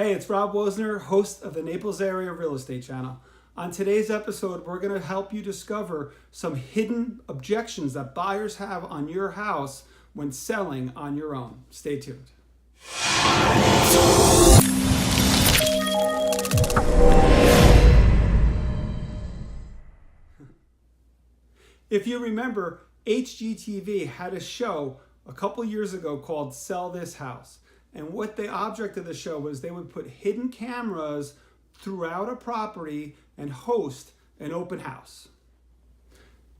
Hey, it's Rob.Woessner, host of the Naples Area Real Estate Channel. On today's episode, we're going to help you discover some hidden objections that buyers have on your house when selling on your own. Stay tuned. If you remember, HGTV had a show a couple years ago called Sell This House. And what the object of the show was, they would put hidden cameras throughout a property and host an open house.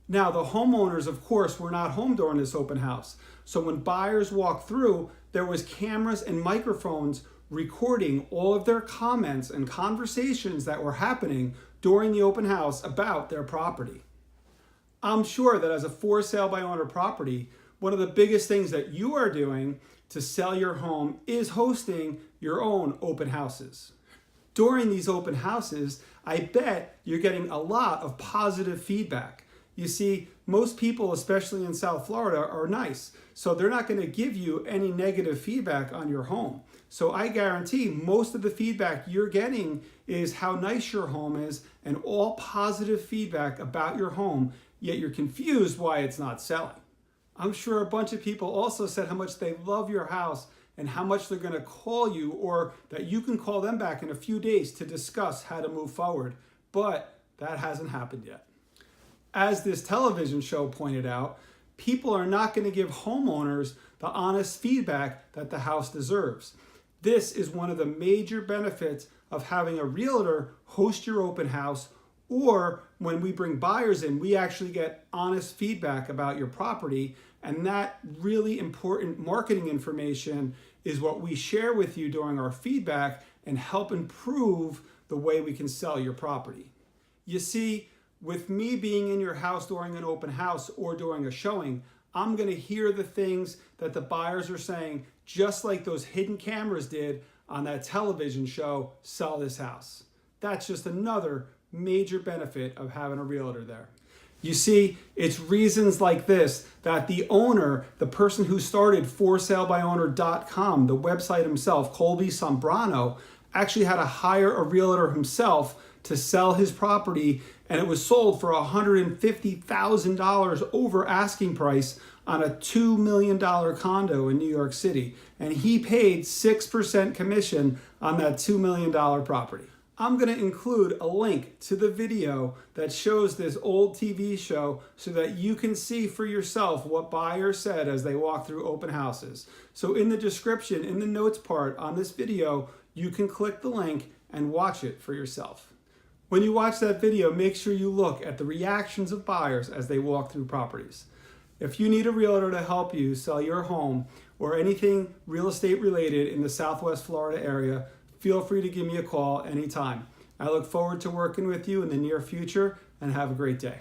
Now, the homeowners, of course, were not home during this open house. So when buyers walked through, there was cameras and microphones recording all of their comments and conversations that were happening during the open house about their property. I'm sure that as a for sale by owner property, one of the biggest things that you are doing to sell your home is hosting your own open houses. During these open houses, I bet you're getting a lot of positive feedback. You see, most people, especially in South Florida, are nice. So they're not going to give you any negative feedback on your home. So I guarantee most of the feedback you're getting is how nice your home is and all positive feedback about your home, yet you're confused why it's not selling. I'm sure a bunch of people also said how much they love your house and how much they're going to call you, or that you can call them back in a few days to discuss how to move forward. But that hasn't happened yet. As this television show pointed out, people are not going to give homeowners the honest feedback that the house deserves. This is one of the major benefits of having a realtor host your open house, or when we bring buyers in, we actually get honest feedback about your property. And that really important marketing information is what we share with you during our feedback and help improve the way we can sell your property. You see, with me being in your house during an open house or during a showing, I'm going to hear the things that the buyers are saying, just like those hidden cameras did on that television show, Sell This House. That's just another major benefit of having a realtor there. You see, it's reasons like this that the owner, the person who started ForSaleByOwner.com, the website himself, Colby Sombrano, actually had to hire a realtor himself to sell his property, and it was sold for $150,000 over asking price on a $2 million condo in New York City. And he paid 6% commission on that $2 million property. I'm going to include a link to the video that shows this old TV show so that you can see for yourself what buyers said as they walk through open houses. So in the description, in the notes part on this video, you can click the link and watch it for yourself. When you watch that video, make sure you look at the reactions of buyers as they walk through properties. If you need a realtor to help you sell your home or anything real estate related in the Southwest Florida area, feel free to give me a call anytime. I look forward to working with you in the near future, and have a great day.